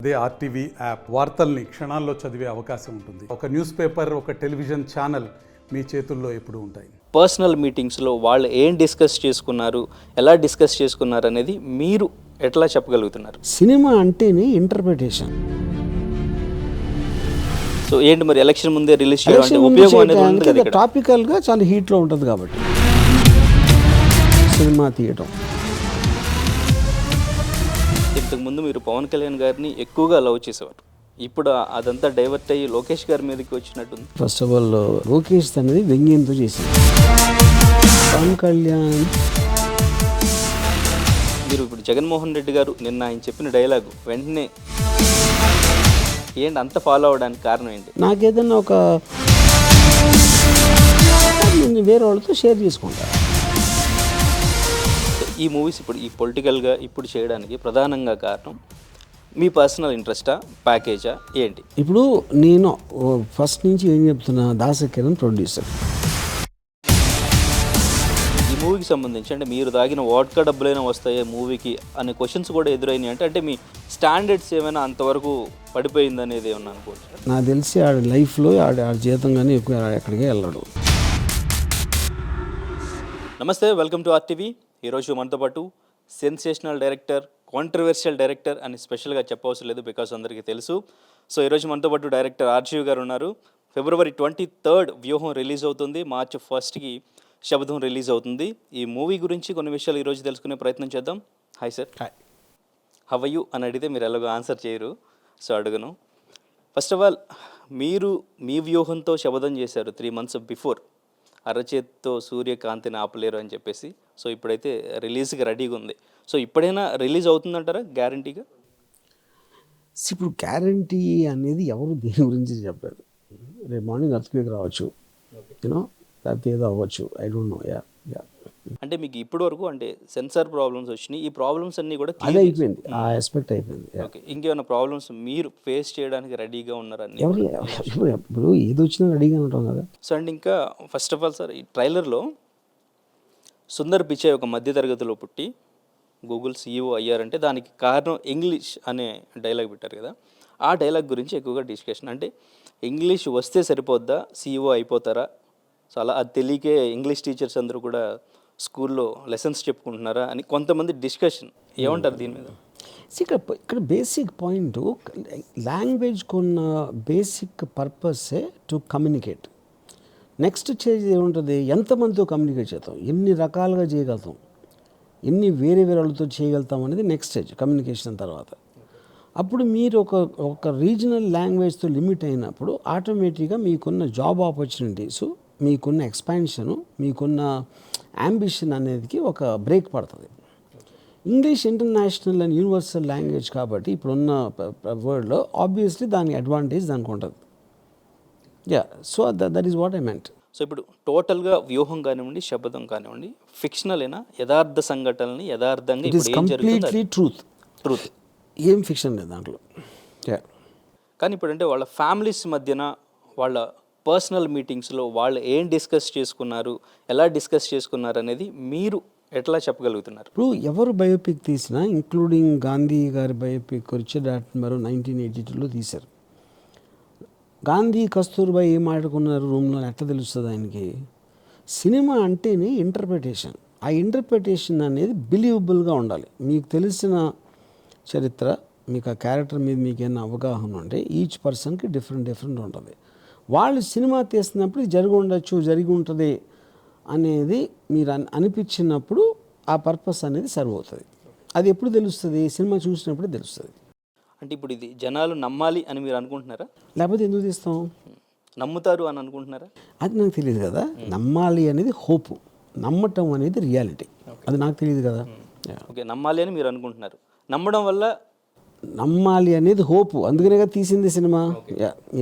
అదే RTV app వార్తల్ని క్షణాల్లో చదివే అవకాశం ఉంటుంది. ఒక న్యూస్ పేపర్, ఒక టెలివిజన్ ఛానల్ మీ చేతుల్లో ఎప్పుడూ ఉంటాయి. పర్సనల్ మీటింగ్స్లో వాళ్ళు ఏం డిస్కస్ చేసుకున్నారు, ఎలా డిస్కస్ చేసుకున్నారు అనేది మీరు ఎట్లా చెప్పగలుగుతున్నారు? సినిమా అంటేనే ఇంటర్ప్రిటేషన్. సో ఏంటి మరి ఎలక్షన్ ముందే రిలీజ్ చేయడం అంటే ఉపయోగం అనేది ఉంది కదా ఇక్కడ. టాపికల్గా చాలా హీట్లో ఉంటుంది కాబట్టి సినిమా తీయటం. ఇంతకుముందు మీరు పవన్ కళ్యాణ్ గారిని ఎక్కువగా లవ్ చేసేవారు, ఇప్పుడు అదంతా డైవర్ట్ అయ్యి లోకేష్ గారి మీదకి వచ్చినట్టుంది. ఫస్ట్ ఆఫ్ ఆల్ లోకేష్ అనేది వ్యంగ్యంతో చేసింది. పవన్ కళ్యాణ్ మీరు ఇప్పుడు జగన్మోహన్ రెడ్డి గారు నిన్న ఆయన చెప్పిన డైలాగు వెంటనే ఏంటి అంత ఫాలో అవడానికి కారణం ఏంటి? నాకేదన్నా ఒక నేను వేరే వాళ్ళతో షేర్ చేసుకుంటా. ఈ మూవీస్ ఇప్పుడు ఈ పొలిటికల్గా ఇప్పుడు చేయడానికి ప్రధానంగా కారణం మీ పర్సనల్ ఇంట్రెస్టా, ప్యాకేజా ఏంటి? ఇప్పుడు నేను ఫస్ట్ నుంచి ఏం చెప్తున్నా, దాసకిరణ్ ప్రొడ్యూసర్. ఈ మూవీకి సంబంధించి అంటే మీరు తాగిన వాడ్కా డబ్బులైనా వస్తాయే మూవీకి అనే క్వశ్చన్స్ కూడా ఎదురైనాయి. అంటే మీ స్టాండర్డ్స్ ఏమైనా అంతవరకు పడిపోయింది అనేది ఏమన్నా అనుకోవచ్చు? నాకు తెలిసి ఆడ లైఫ్లో ఆడ జీతం కానీ ఎక్కువ ఎక్కడికే వెళ్ళాడు. నమస్తే, వెల్కమ్ టు ఆర్టీవీ. ఈరోజు మనతో పాటు సెన్సేషనల్ డైరెక్టర్, కాంట్రవర్షియల్ డైరెక్టర్ అని స్పెషల్గా చెప్పవసరం లేదు, బికాస్ అందరికీ తెలుసు. సో ఈరోజు మనతో పాటు డైరెక్టర్ ఆర్జీవి గారు ఉన్నారు. February 23 వ్యూహం రిలీజ్ అవుతుంది, March 1కి శబదం రిలీజ్ అవుతుంది. ఈ మూవీ గురించి కొన్ని విషయాలు ఈరోజు తెలుసుకునే ప్రయత్నం చేద్దాం. Hi sir. Hi. Have you అని అడిగితే మీరు ఎలాగో ఆన్సర్ చేయరు, సో అడుగును. ఫస్ట్ ఆఫ్ ఆల్ మీరు మీ వ్యూహంతో శబదం చేశారు 3 months బిఫోర్, అరచేత్తో సూర్యకాంతిని ఆపలేరు అని చెప్పేసి. సో ఇప్పుడైతే రిలీజ్కి రెడీగా ఉంది. సో ఇప్పుడైనా రిలీజ్ అవుతుందంటారా గ్యారంటీగా? ఇప్పుడు గ్యారంటీ అనేది ఎవరు దేని గురించి చెప్పలేదు. రేపు మార్నింగ్ అర్త్క్వేక్ రావచ్చు, యూనో, లేకపోతే ఏదో అవ్వచ్చు, I don't know. Yeah yeah అంటే మీకు ఇప్పటి వరకు అంటే సెన్సార్ ప్రాబ్లమ్స్ వచ్చినాయి, ఈ ప్రాబ్లమ్స్ అన్నీ కూడా అదే అయిపోయింది, ఆ ఆస్పెక్ట్ అయిపోయింది. ఓకే, ఇంకేమైనా ప్రాబ్లమ్స్ మీరు ఫేస్ చేయడానికి రెడీగా ఉన్నారని? ఇప్పుడు ఏది వచ్చినా రెడీగా ఉంటాం కదా. సో అండ్ ఇంకా ఫస్ట్ ఆఫ్ ఆల్ సార్, ఈ ట్రైలర్లో సుందర్ పిచాయ్ ఒక మధ్యతరగతిలో పుట్టి గూగుల్ CEO అయ్యారంటే దానికి కారణం ఇంగ్లీష్ అనే డైలాగ్ పెట్టారు కదా. ఆ డైలాగ్ గురించి ఎక్కువగా డిస్కషన్. అంటే ఇంగ్లీష్ వస్తే సరిపోద్దా, CEO అయిపోతారా? సో అలా అది తెలియకే ఇంగ్లీష్ టీచర్స్ అందరూ కూడా స్కూల్లో లెసన్స్ చెప్పుకుంటున్నారా అని కొంతమంది డిస్కషన్. ఏమంటారు దీని మీద? ఇక్కడ బేసిక్ పాయింట్, లాంగ్వేజ్ కొన్న బేసిక్ పర్పసే టు కమ్యూనికేట్. నెక్స్ట్ స్టేజ్ ఏముంటుంది, ఎంతమందితో కమ్యూనికేట్ చేద్దాం, ఎన్ని రకాలుగా చేయగలుగుతాం, ఎన్ని వేరే వేరే వాళ్ళతో చేయగలుగుతాం అనేది నెక్స్ట్ స్టేజ్ కమ్యూనికేషన్ తర్వాత. అప్పుడు మీరు ఒక రీజనల్ లాంగ్వేజ్తో లిమిట్ అయినప్పుడు ఆటోమేటిక్గా మీకున్న జాబ్ ఆపర్చునిటీసు, మీకున్న ఎక్స్పాన్షను, మీకున్న యాంబిషన్ అనేది ఒక బ్రేక్ పడుతుంది. English international and universal language కాబట్టి ఇప్పుడున్న వరల్డ్లో ఆబ్వియస్లీ దాని అడ్వాంటేజ్ దానికి ఉంటుంది. Yeah, so that is what I meant. So ఇప్పుడు టోటల్గా వ్యూహం కానివ్వండి, శబదం కానివ్వండి, ఫిక్షనల్ అయినా యథార్థ సంఘటనల్ని యథార్థంగా ఇప్పుడు ఏం జరుగుతుంది ట్రూత్, ఏం ఫిక్షన్ లేదు దాంట్లో. కానీ ఇప్పుడు అంటే వాళ్ళ ఫ్యామిలీస్ మధ్యన వాళ్ళ పర్సనల్ మీటింగ్స్లో వాళ్ళు ఏం డిస్కస్ చేసుకున్నారు, ఎలా డిస్కస్ చేసుకున్నారు అనేది మీరు ఎట్లా చెప్పగలుగుతున్నారు? ఇప్పుడు ఎవరు బయోపిక్ తీసినా, ఇంక్లూడింగ్ గాంధీ గారి బయోపిక్ రిచర్డ్ అట్మరో 1982లో తీశారు. గాంధీ కస్తూర్బా ఏం ఆడుకున్నారు రూమ్లో ఎట్లా తెలుస్తుంది ఆయనకి? సినిమా అంటేనే ఇంటర్ప్రిటేషన్. ఆ ఇంటర్ప్రిటేషన్ అనేది బిలీవబుల్గా ఉండాలి. మీకు తెలిసిన చరిత్ర, మీకు ఆ క్యారెక్టర్ మీద మీకు ఏమైనా అవగాహన ఉంటే ఈచ్ పర్సన్కి డిఫరెంట్ ఉంటుంది. వాళ్ళు సినిమా తీస్తున్నప్పుడు జరిగి ఉంటుంది అనేది మీరు అనిపించినప్పుడు ఆ పర్పస్ అనేది సర్వ్ అవుతుంది. అది ఎప్పుడు తెలుస్తుంది? సినిమా చూసినప్పుడే తెలుస్తుంది. అంటే ఇప్పుడు ఇది జనాలు నమ్మాలి అని మీరు అనుకుంటున్నారా, లేకపోతే ఎందుకు తీస్తాం? నమ్ముతారు అని అనుకుంటున్నారా? అది నాకు తెలియదు కదా. నమ్మాలి అనేది హోప్, నమ్మటం అనేది రియాలిటీ. అది నాకు తెలియదు కదా. ఓకే, నమ్మాలి అని మీరు అనుకుంటున్నారు. నమ్మడం వల్ల నమ్మాలి అనేది హోప్, అందుకనే కదా తీసింది సినిమా.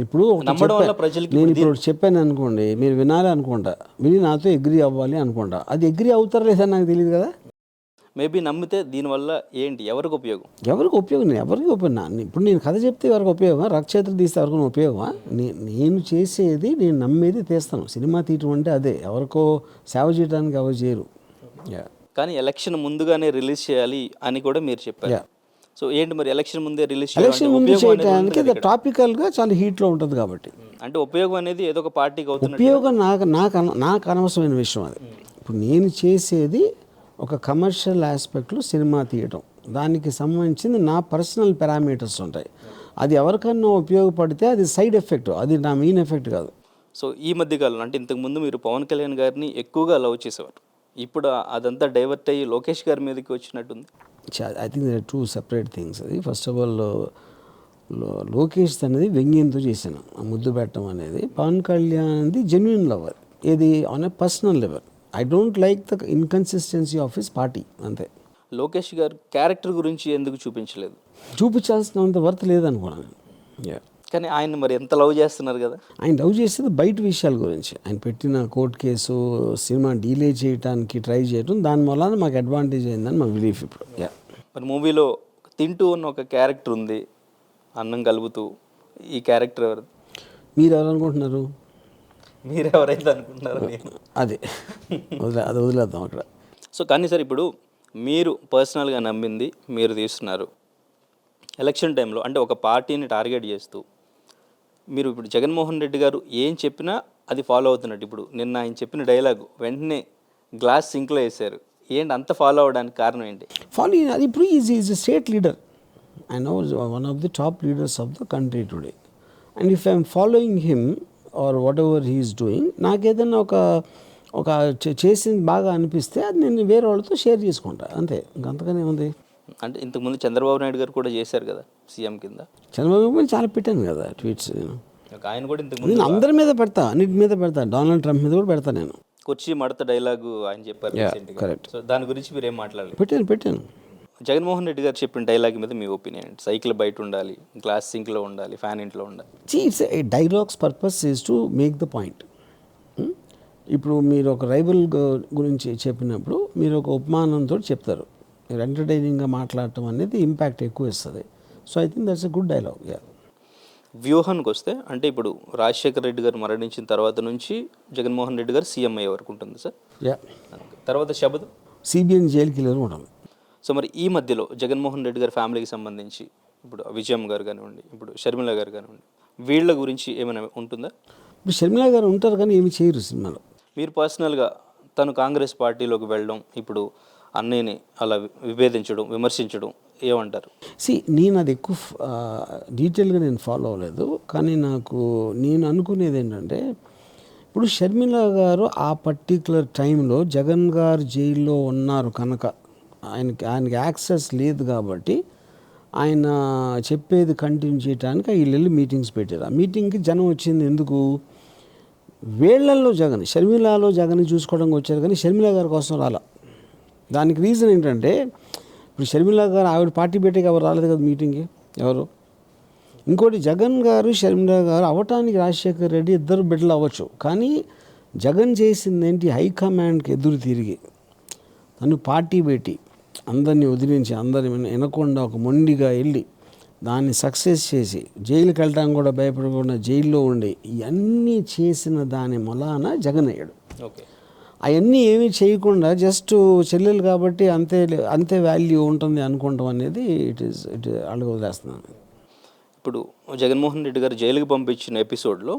ఇప్పుడు నమ్మడం వల్ల ప్రజలకి నేను ఇప్పుడు చెప్పాను అనుకోండి, మీరు వినాలి అనుకుంటా, విని నాతో అగ్రి అవ్వాలి అనుకుంటా, అది అగ్రి అవుతారా లేదా నాకు తెలియదు కదా. మేబీ నమ్మితే దీనివల్ల ఏంటి, ఎవరికి ఉపయోగం? ఎవరికి ఉపయోగం? ఇప్పుడు నేను కథ చెప్తే ఎవరికి ఉపయోగం? రక్షేత్ర తీస్తే ఎవరికి ఉపయోగమా? నేను చేసేది, నేను నమ్మేది తీస్తాను. సినిమా తీయటం అంటే అదే, ఎవరికో సేవ చేయడానికి ఎవరు చేయరు. కానీ ఎలక్షన్ ముందుగానే రిలీజ్ చేయాలి అని కూడా మీరు చెప్పారు. సో ఏంటి మరి ఎలక్షన్ ముందే రిలీజ్ ఎలక్షన్ ముందు చేయడానికి అది టాపికల్గా చాలా హీట్లో ఉంటుంది కాబట్టి. అంటే ఉపయోగం అనేది ఏదో ఒక పార్టీకి అవుతుంది. ఉపయోగం నాకు అనవసరమైన విషయం అది. ఇప్పుడు నేను చేసేది ఒక కమర్షియల్ ఆస్పెక్ట్లో సినిమా తీయటం, దానికి సంబంధించింది నా పర్సనల్ పారామీటర్స్ ఉంటాయి. అది ఎవరికన్నా ఉపయోగపడితే అది సైడ్ ఎఫెక్ట్, అది నా మెయిన్ ఎఫెక్ట్ కాదు. సో ఈ మధ్యకాలంలో అంటే ఇంతకుముందు మీరు పవన్ కళ్యాణ్ గారిని ఎక్కువగా లవ్ చేసేవారు, ఇప్పుడు అదంతా డైవర్ట్ అయ్యి లోకేష్ గారి మీదకి వచ్చినట్టుంది. I think they two separate things. అది ఫస్ట్ ఆఫ్ ఆల్ లోకేష్ అనేది వ్యంగ్యంతో చేశాను ఆ ముద్దు పెట్టడం అనేది. పవన్ కళ్యాణ్ అనేది జెన్యున్ లవర్, ఇది on a personal level. I don't like the inconsistency of his party, అంతే. లోకేష్ గారు క్యారెక్టర్ గురించి ఎందుకు చూపించలేదు? చూపించాల్సినంత వర్త్ లేదనుకున్నాను. కానీ ఆయన మరి ఎంత లవ్ చేస్తున్నారు కదా. ఆయన లవ్ చేసేది బయట విషయాల గురించి. ఆయన పెట్టిన కోర్ట్ కేసు, సినిమా డీలే చేయడానికి ట్రై చేయడం, దాని వల్ల మాకు అడ్వాంటేజ్ అయిందని మా బిలీఫ్ ఇప్పుడు. మరి మూవీలో తింటూ ఉన్న ఒక క్యారెక్టర్ ఉంది, అన్నం కలుపుతూ. ఈ క్యారెక్టర్ ఎవరు? మీరు ఎవరు అనుకుంటున్నారు? మీరు ఎవరైతే అనుకుంటున్నారు అదే అది వదిలేద్దాం అక్కడ. సో కానీ సార్, ఇప్పుడు మీరు పర్సనల్గా నమ్మింది మీరు తీస్తున్నారు. ఎలక్షన్ టైంలో అంటే ఒక పార్టీని టార్గెట్ చేస్తూ మీరు ఇప్పుడు జగన్మోహన్ రెడ్డి గారు ఏం చెప్పినా అది ఫాలో అవుతున్నట్టు. ఇప్పుడు నిన్న ఆయన చెప్పిన డైలాగ్ వెంటనే గ్లాస్ సింక్లో వేశారు. ఏంటి అంత ఫాలో అవ్వడానికి కారణం ఏంటి? ఫాలో అది ఇప్పుడు is state leader. I know one of the top leaders of the country today. And if I'm following him or whatever he's doing, నాకేదైనా ఒక చేసింది బాగా అనిపిస్తే అది నేను వేరే వాళ్ళతో షేర్ చేసుకుంటా, అంతే. ఇంకంతగానే ఉంది. అంటే ఇంతకుముందు చంద్రబాబు నాయుడు గారు కూడా చేశారు కదా సీఎం కింద. చంద్రబాబు గారు చాలా పెట్టాను కదా ట్వీట్స్. ఆయన కూడా ఇంతకుముందు నేను అందరి మీద పెడతా, అన్నిటి మీద పెడతా, డొనాల్డ్ ట్రంప్ మీద కూడా పెడతా నేను. కుర్చీ మడత డైలాగు ఆయన చెప్పారు. కరెక్ట్. సో దాని గురించి మీరు ఏం మాట్లాడలేదు? పెట్టాను. జగన్మోహన్ రెడ్డి గారు చెప్పిన డైలాగ్ మీద మీ ఒపీనియన్? సైకిల్ బయట ఉండాలి, గ్లాస్ సింక్లో ఉండాలి, ఫ్యాన్ ఇంట్లో ఉండాలి. It's dialogues purpose is to make the point. ఇప్పుడు మీరు ఒక రైవల్ గురించి చెప్పినప్పుడు మీరు ఒక ఉపమానంతో చెప్తారు. మీరు ఎంటర్టైనింగ్గా మాట్లాడటం అనేది ఇంపాక్ట్ ఎక్కువ ఇస్తుంది. So I think that's a good dialogue. వ్యూహానికి వస్తే అంటే ఇప్పుడు రాజశేఖర్ రెడ్డి గారు మరణించిన తర్వాత నుంచి జగన్మోహన్ రెడ్డి గారు సీఎం అయ్యే వరకు ఉంటుంది సార్. తర్వాత శబదం సిబిఎన్ జైలుకి వెళ్ళి ఉంటుంది. సో మరి ఈ మధ్యలో జగన్మోహన్ రెడ్డి గారి ఫ్యామిలీకి సంబంధించి ఇప్పుడు విజయమ్మ గారు కానివ్వండి, ఇప్పుడు షర్మిల గారు కానివ్వండి, వీళ్ళ గురించి ఏమైనా ఉంటుందా? ఇప్పుడు షర్మిల గారు ఉంటారు కానీ ఏమి చేయరు సినిమాలో. మీరు పర్సనల్గా తను కాంగ్రెస్ పార్టీలోకి వెళ్ళడం, ఇప్పుడు అన్నయ్యని అలా విభేదించడం, విమర్శించడం ఏమంటారు? నేను అది ఎక్కువ డీటెయిల్గా నేను ఫాలో అవ్వలేదు. కానీ నేను అనుకునేది ఏంటంటే, ఇప్పుడు షర్మిల గారు ఆ పర్టికులర్ టైంలో జగన్ గారు జైల్లో ఉన్నారు కనుక ఆయనకి యాక్సెస్ లేదు కాబట్టి ఆయన చెప్పేది కంటిన్యూ చేయడానికి వీళ్ళు మీటింగ్స్ పెట్టారు. ఆ మీటింగ్కి జనం వచ్చింది ఎందుకు? వేళ్లలో జగన్, షర్మిలలో జగన్ చూసుకోవడానికి వచ్చారు కానీ షర్మిల గారి కోసం రాలా. దానికి రీజన్ ఏంటంటే, ఇప్పుడు షర్మిల గారు ఆవిడ పార్టీ పెట్టేకి ఎవరు రాలేదు కదా మీటింగ్కి, ఎవరు. ఇంకోటి జగన్ గారు షర్మిల గారు అవ్వటానికి రాజశేఖర్ రెడ్డి ఇద్దరు బిడ్డలు అవ్వచ్చు, కానీ జగన్ చేసింది ఏంటి? హైకమాండ్కి ఎదురు తిరిగి తను పార్టీ పెట్టి అందరినీ వదిలించి అందరిని వినకుండా ఒక మొండిగా వెళ్ళి దాన్ని సక్సెస్ చేసి జైలుకి వెళ్ళడానికి కూడా భయపడకుండా జైల్లో ఉండి ఇవన్నీ చేసిన దాని మూలాన జగన్ అయ్యాడు. ఓకే. అవన్నీ ఏమీ చేయకుండా జస్ట్ చెల్లెలు కాబట్టి అంతే వాల్యూ ఉంటుంది అనుకుంటాం అనేది ఇట్ అడుగు వదిలేస్తున్నాను. ఇప్పుడు జగన్మోహన్ రెడ్డి గారు జైలుకి పంపించిన ఎపిసోడ్లో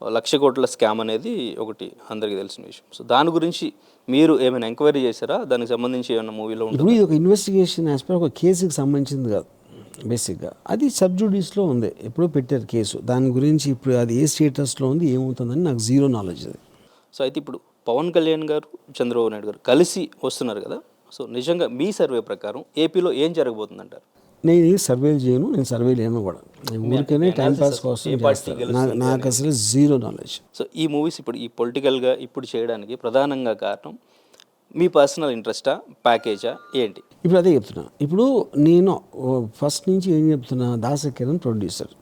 1,00,00,000 కోట్ల స్కామ్ అనేది ఒకటి అందరికీ తెలిసిన విషయం. సో దాని గురించి మీరు ఏమైనా ఎంక్వైరీ చేశారా? దానికి సంబంధించి ఏమైనా మూవీలో ఉంటుంది? ఇప్పుడు ఇది ఒక ఇన్వెస్టిగేషన్ ఆస్పెక్ట్, ఒక కేసుకి సంబంధించింది కాదు. బేసిక్గా అది సబ్జుడిస్లో ఉంది, ఎప్పుడో పెట్టారు కేసు. దాని గురించి ఇప్పుడు అది ఏ స్టేటస్లో ఉంది, ఏమవుతుందని నాకు జీరో నాలెడ్జ్ అది. సో అయితే ఇప్పుడు పవన్ కళ్యాణ్ గారు, చంద్రబాబు నాయుడు గారు కలిసి వస్తున్నారు కదా. సో నిజంగా మీ సర్వే ప్రకారం ఏపీలో ఏం జరగబోతుంది అంటారు? నేను సర్వేలు చేయను, నేను సర్వే లేను కూడా. ఊరికనే టైంపాస్ కోసం నాకు అసలు జీరో నాలెడ్జ్. సో ఈ మూవీస్ ఇప్పుడు ఈ పొలిటికల్గా ఇప్పుడు చేయడానికి ప్రధానంగా కారణం మీ పర్సనల్ ఇంట్రెస్టా, ప్యాకేజా, ఏంటి? ఇప్పుడు అదే చెప్తున్నా. ఇప్పుడు నేను ఫస్ట్ నుంచి ఏం చెప్తున్నా, దాసకిరణ్ ప్రొడ్యూసర్,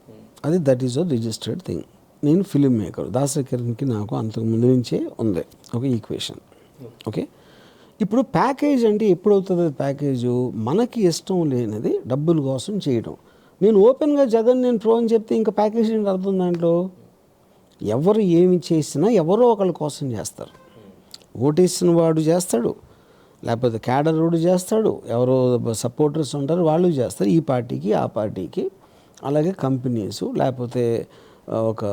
అది that is a registered thing. నేను ఫిలిం మేకర్. దాసకిరణ్కి నాకు అంతకు ముందు నుంచే ఉంది ఒక ఈక్వేషన్. ఓకే. ఇప్పుడు ప్యాకేజ్ అంటే ఎప్పుడు అవుతుంది? ప్యాకేజు మనకి ఇష్టం లేనిది డబ్బుల కోసం చేయడం. నేను ఓపెన్గా జగన్ నేను ప్రో అని చెప్తే ఇంకా ప్యాకేజ్ ఏంటి అర్థం? దాంట్లో ఎవరు ఏమి చేసినా ఎవరో ఒకళ్ళ కోసం చేస్తారు. ఓటేసిన వాడు చేస్తాడు, లేకపోతే క్యాడర్ రోడ్ చేస్తాడు, ఎవరో సపోర్టర్స్ ఉంటారు వాళ్ళు చేస్తారు, ఈ పార్టీకి ఆ పార్టీకి. అలాగే కంపెనీస్ లేకపోతే ఒక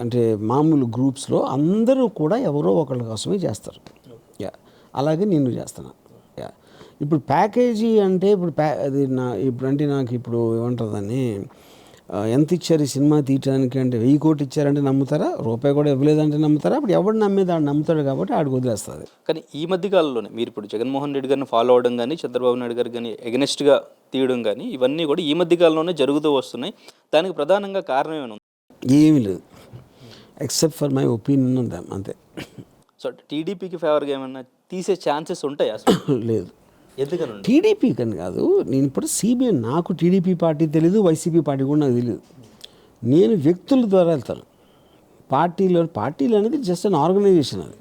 అంటే మామూలు గ్రూప్స్లో అందరూ కూడా ఎవరో ఒకళ్ళ కోసమే చేస్తారు. యా, అలాగే నేను చేస్తాను. యా, ఇప్పుడు ప్యాకేజీ అంటే అది ఇప్పుడు అంటే నాకు ఇప్పుడు ఏమంటుందని ఎంత ఇచ్చారు ఈ సినిమా తీయటానికి అంటే 1000 కోట్లు ఇచ్చారంటే నమ్ముతారా? రూపాయి కూడా ఇవ్వలేదంటే నమ్ముతారా? అప్పుడు ఎవడు నమ్మేది ఆడు నమ్ముతాడు కాబట్టి ఆడికి వదిలేస్తుంది. కానీ ఈ మధ్య కాలంలోనే మీరు ఇప్పుడు జగన్మోహన్ రెడ్డి గారిని ఫాలో అవడం కానీ, చంద్రబాబు నాయుడు గారు కానీ ఎగనెస్ట్గా తీయడం కానీ ఇవన్నీ కూడా ఈ మధ్య కాలంలోనే జరుగుతూ వస్తున్నాయి. దానికి ప్రధానంగా కారణం ఏమైనా ఉంది? ఏమీ లేదు, ఎక్సెప్ట్ ఫర్ మై ఒపీనియన్ ఉందా అంతే. సో టీడీపీకి ఫేవర్గా ఏమైనా తీసే ఛాన్సెస్ ఉంటాయి అసలు? లేదు, ఎందుకని? టీడీపీ కని కాదు, నేను ఇప్పుడు సిబిఐ నాకు టీడీపీ పార్టీ తెలీదు, వైసీపీ పార్టీ కూడా నాకు తెలియదు. నేను వ్యక్తుల ద్వారా వెళ్తాను. పార్టీలు అనేది జస్ట్ అన్ ఆర్గనైజేషన్ అది.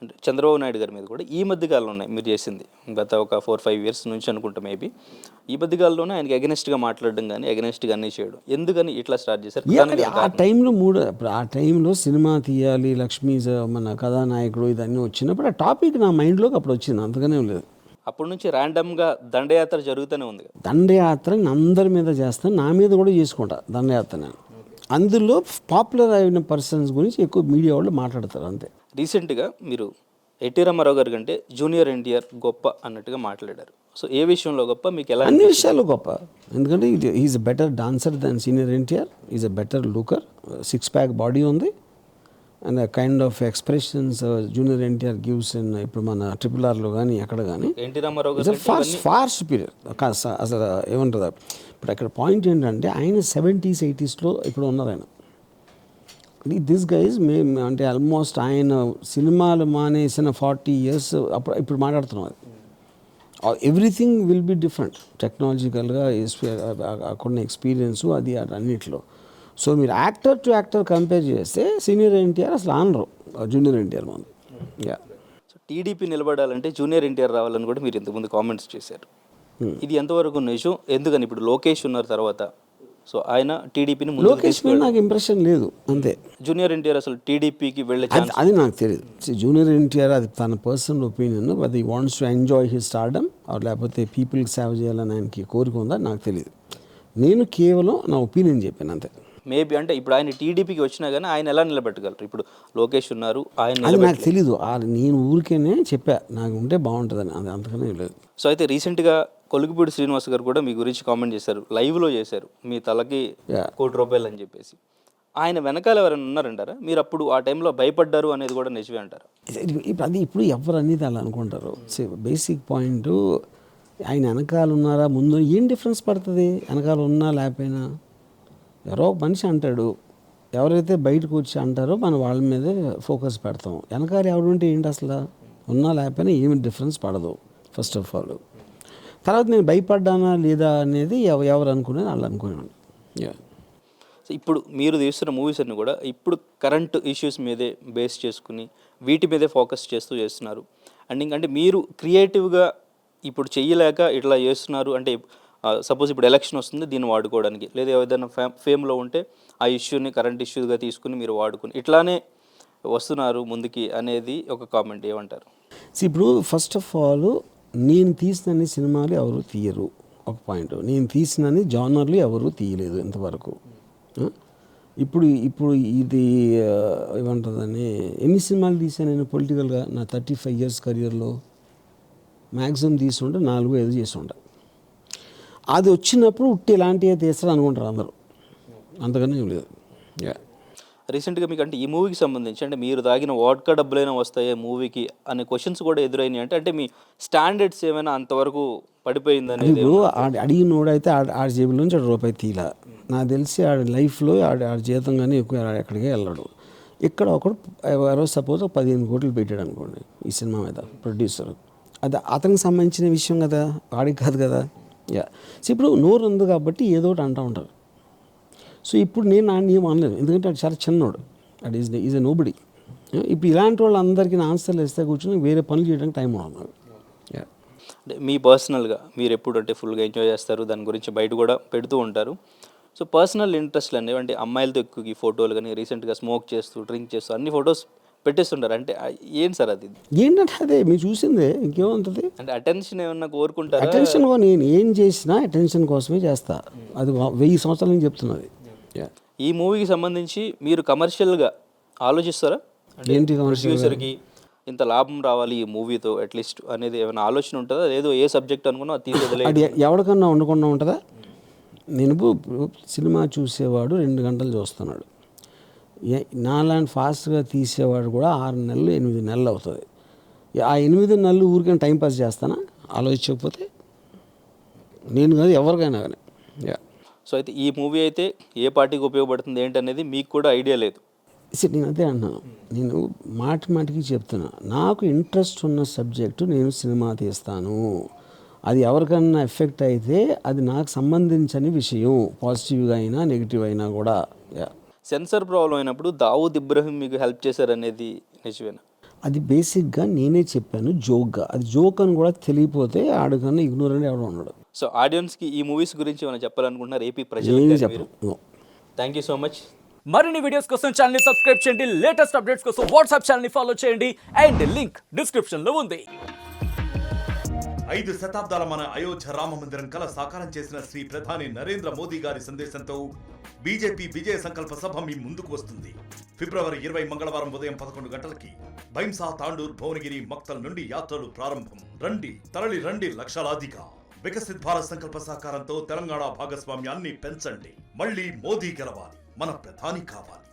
అంటే చంద్రబాబు నాయుడు గారి మీద కూడా ఈ మధ్య కాలంలోనే మీరు చేసింది గత ఒక 4-5 years నుంచి అనుకుంటా మేబీ, ఈ మధ్య కాలంలోనే ఆయనకి అగెనెస్ట్గా మాట్లాడడం కానీ అగెనెస్ట్గా అన్నీ చేయడం ఎందుకని ఇట్లా స్టార్ట్ చేశారు? ఆ టైంలో ఆ టైంలో సినిమా తీయాలి, లక్ష్మీ మన కథానాయకుడు ఇదన్నీ వచ్చినప్పుడు ఆ టాపిక్ నా మైండ్లోకి అప్పుడు వచ్చింది, అంతగానే లేదు. అప్పటి నుంచి ర్యాండమ్గా దండయాత్ర జరుగుతూనే ఉంది. దండయాత్ర అందరి మీద చేస్తాను, నా మీద కూడా చేసుకుంటా దండయాత్ర. నేను అందులో పాపులర్ అయిన పర్సన్స్ గురించి ఎక్కువ మీడియా వాళ్ళు మాట్లాడతారు అంతే. రీసెంట్గా మీరు ఎన్టీ రామారావు గారి కంటే జూనియర్ ఎన్టీఆర్ గొప్ప అన్నట్టుగా మాట్లాడారు. సో ఏ విషయంలో గొప్ప, మీకు ఎలా? అన్ని విషయాలు గొప్ప. ఎందుకంటే is a better dancer than senior NTR, is a better looker, 6-pack body ఉంది, and kind of expressions junior NTR gives in ఇప్పుడు మన RRRలో కానీ ఎక్కడ కానీ ఎన్టీ రామారావు గారు ఫార్ సుపీరియర్. అసలు ఏమంటుందా ఇప్పుడు అక్కడ పాయింట్ ఏంటంటే ఆయన 70s 80sలో ఇప్పుడు ఉన్నారు ఆయన. దిస్ గైజ్ అంటే ఆల్మోస్ట్ ఆయన సినిమాలు మానేసిన 40 years ఇప్పుడు మాట్లాడుతున్నాం. అది ఎవ్రీథింగ్ విల్ బి డిఫరెంట్ టెక్నాలజికల్గా అక్కడ ఎక్స్పీరియన్స్ అది అన్నిట్లో. సో మీరు యాక్టర్ టు యాక్టర్ కంపేర్ చేస్తే సీనియర్ ఎన్టీఆర్ అసలు ఆనరు జూనియర్ ఎన్టీఆర్ మంది. యా, సో టీడీపీ నిలబడాలంటే జూనియర్ ఎన్టీఆర్ రావాలని కూడా మీరు ఇంతకుముందు కామెంట్స్ చేశారు. ఇది ఎంతవరకు నిజం? ఎందుకని ఇప్పుడు లోకేష్ ఉన్నారు తర్వాత, సో ఆయన టీడీపీని లోకేష్ మీద నాకు ఇంప్రెషన్ లేదు అంతే. జూనియర్ ఎన్టీఆర్ అసలు టీడీపీకి వెళ్ళే అది నాకు తెలియదు. జూనియర్ ఎన్టీఆర్ అది తన పర్సనల్ ఒపీనియన్, అది wants to enjoy his stardom లేకపోతే పీపుల్కి సేవ చేయాలని ఆయనకి కోరిక ఉందా నాకు తెలియదు. నేను కేవలం నా ఒపీనియన్ చెప్పాను అంతే. మేబీ అంటే ఇప్పుడు ఆయన టీడీపీకి వచ్చినా కానీ ఆయన ఎలా నిలబెట్టగలరు? ఇప్పుడు లోకేష్ ఉన్నారు, ఆయన అది నాకు తెలీదు. నేను ఊరికేనే చెప్పా నాకు ఉంటే బాగుంటుందని, అది అంతకనే లేదు. సో అయితే రీసెంట్గా కొలుగుపూడి శ్రీనివాస్ గారు కూడా మీ గురించి కామెంట్ చేశారు, లైవ్లో చేశారు, మీ తలకి 1 కోటి రూపాయలు అని చెప్పేసి. ఆయన వెనకాల ఎవరైనా ఉన్నారంటారా? మీరు అప్పుడు ఆ టైంలో భయపడ్డారు అనేది కూడా నిజమే అంటారా? ఇప్పుడు ఎవరు అనేది అలా అనుకుంటారు. బేసిక్ పాయింట్ ఆయన వెనకాల ఉన్నారా ముందు ఏం డిఫరెన్స్ పడుతుంది? వెనకాల ఉన్నా లేకపోయినా ఎవరో మనిషి అంటాడు, ఎవరైతే బయటకు వచ్చి అంటారో మనం వాళ్ళ మీదే ఫోకస్ పెడతాం. వెనకాల ఎవరు ఉంటే ఏంటి అసలు ఉన్నా లేకపోయినా ఏమి డిఫరెన్స్ పడదు ఫస్ట్ ఆఫ్ ఆల్. తర్వాత నేను భయపడ్డానా లేదా అనేది ఎవరు అనుకునేది వాళ్ళు అనుకున్నాను. సో ఇప్పుడు మీరు తీస్తున్న మూవీస్ అన్ని కూడా ఇప్పుడు కరెంట్ ఇష్యూస్ మీదే బేస్ చేసుకుని వీటి మీదే ఫోకస్ చేస్తూ చేస్తున్నారు. అండ్ ఇంకంటే మీరు క్రియేటివ్గా ఇప్పుడు చెయ్యలేక ఇట్లా చేస్తున్నారు అంటే సపోజ్ ఇప్పుడు ఎలక్షన్ వస్తుంది దీన్ని వాడుకోవడానికి, లేదా ఏదైనా ఫేమ్లో ఉంటే ఆ ఇష్యూని కరెంట్ ఇష్యూగా తీసుకుని మీరు వాడుకుని ఇట్లానే వస్తున్నారు ముందుకి అనేది ఒక కామెంట్. ఏమంటారు? ఇప్పుడు ఫస్ట్ ఆఫ్ ఆల్ నేను తీసిన సినిమాలు ఎవరు తీయరు ఒక పాయింట్. నేను తీసిన జానర్లు ఎవరు తీయలేదు ఇంతవరకు. ఇప్పుడు ఇది ఏమంటుందని ఎన్ని సినిమాలు తీసాను నేను పొలిటికల్గా నా 35 years కెరియర్లో మ్యాక్సిమం తీసుకుంటే 4-5 చేసి ఉంటా. అది వచ్చినప్పుడు ఉట్టి ఇలాంటివి తీస్తారు అనుకుంటారు అందరూ, అంతగానే ఏం లేదు. రీసెంట్గా మీకు అంటే ఈ మూవీకి సంబంధించి అంటే మీరు తాగిన వాడ్కా డబ్బులైనా వస్తాయా మూవీకి అనే క్వశ్చన్స్ కూడా ఎదురైనాయి. అంటే మీ స్టాండర్డ్స్ ఏమైనా అంతవరకు పడిపోయిందని ఇప్పుడు అడిగినోడైతే ఆడి జేబుల నుంచి ₹1 తీలా. నాకు తెలిసి ఆడి లైఫ్లో ఆడి జీతం కానీ ఎక్కువ ఎక్కడికే వెళ్ళాడు. ఇక్కడ ఒకడు ఎవరో సపోజ్ 15 కోట్లు పెట్టాడు అనుకోండి ఈ సినిమా మీద ప్రొడ్యూసర్, అది అతనికి సంబంధించిన విషయం కదా, వాడికి కాదు కదా. సో ఇప్పుడు నోరు ఉంది కాబట్టి ఏదో ఒకటి అంటూ ఉంటారు. సో ఇప్పుడు నేను ఏం అనలేదు, ఎందుకంటే అది చాలా చిన్నోడు, అది ఈజ్ ఎ నోబడి. ఇప్పుడు ఇలాంటి వాళ్ళందరికీ ఆన్సర్లు ఇస్తే కూర్చొని వేరే పనులు చేయడానికి టైం ఉండదు. అంటే మీ పర్సనల్గా మీరు ఎప్పుడు అంటే ఫుల్గా ఎంజాయ్ చేస్తారు, దాని గురించి బయట కూడా పెడుతూ ఉంటారు. సో పర్సనల్ ఇంట్రెస్ట్లు అనేవి అంటే అమ్మాయిలతో ఎక్కువ ఫోటోలు కానీ రీసెంట్గా స్మోక్ చేస్తూ డ్రింక్ చేస్తూ అన్ని ఫొటోస్ పెట్టేస్తుంటారు. అంటే ఏంటి సార్ అది? ఏంటంటే అదే మీరు చూసిందే, ఇంకేముంటుంది. అంటే అటెన్షన్ ఏమన్నా కోరుకుంటారా? అటెన్షన్ నేను ఏం చేసినా అటెన్షన్ కోసమే చేస్తా. అది 1000 సంవత్సరాల నుంచి చెప్తున్నది. ఈ మూవీకి సంబంధించి మీరు కమర్షియల్గా ఆలోచిస్తారా? ఏంటి కమర్షియల్? ప్రొడ్యూసర్కి ఇంత లాభం రావాలి ఈ మూవీతో అట్లీస్ట్ అనేది ఏమైనా ఆలోచన ఉంటుందా? లేదో ఏ సబ్జెక్ట్ అనుకున్నా అది తీసేదిలే. అది ఎవరికన్నా ఉండకుండా ఉంటుందా? నేను సినిమా చూసేవాడు 2 గంటలు చూస్తున్నాడు. నాలాంటి ఫాస్ట్గా తీసేవాడు కూడా 6 నెలలు 8 నెలలు అవుతుంది. ఆ 8 నెలలు ఊరికైనా టైంపాస్ చేస్తానా ఆలోచించకపోతే? నేను కాదు, ఎవరికైనా కానీ. సో అయితే ఈ మూవీ అయితే ఏ పార్టీకి ఉపయోగపడుతుంది ఏంటనేది మీకు కూడా ఐడియా లేదు. నేను అదే అన్నాను. నేను మాటికి చెప్తున్నా, నాకు ఇంట్రెస్ట్ ఉన్న సబ్జెక్టు నేను సినిమా తీస్తాను. అది ఎవరికన్నా ఎఫెక్ట్ అయితే అది నాకు సంబంధించని విషయం, పాజిటివ్గా అయినా నెగిటివ్ అయినా కూడా. సెన్సార్ ప్రాబ్లం అయినప్పుడు దావూద్ ఇబ్రహీం మీకు హెల్ప్ చేశారనేది నిజమేనా? అది బేసిక్గా నేనే చెప్పాను జోక్గా. అది జోక్ అని కూడా తెలియపోతే ఆడికన్నా ఇగ్నోరెంట్ ఎవడో ఉన్నాడు. సో ఆడియన్స్కి ఈ మూవీస్ గురించి ఏమైనా చెప్పాలనుకుంటున్నారు ఏపీ ప్రజలు? ఏమీ చెప్పను. Thank you so much. మరిన్ని వీడియోస్ కోసం ఛానల్ ని సబ్స్క్రైబ్ చేయండి. లేటెస్ట్ అప్డేట్స్ కోసం వాట్సాప్ ఛానల్ ని ఫాలో చేయండి. అండ్ లింక్ డిస్క్రిప్షన్ లో ఉంది. 5 శతాబ్దాల మన అయోధ్య రామ మందిరం కల సాకారం చేసిన శ్రీ ప్రధాని నరేంద్ర మోదీ గారి సందేశంతో బీజేపీ విజయ సంకల్ప సభ మీ ముందుకు వస్తుంది. ఫిబ్రవరి 20 మంగళవారం ఉదయం 11 గంటలకి భైంసా, తాండూర్, భువనగిరి, మక్తల్ నుండి యాత్రలు ప్రారంభం. రండి, తరలి రండి లక్షలాదిగా. వికసిత్ భారత్ సంకల్ప సాకారంతో తెలంగాణ భాగస్వామ్యాన్ని పెంచండి. మళ్ళీ మోదీ గెలవాలి, మన ప్రధాని కావాలి.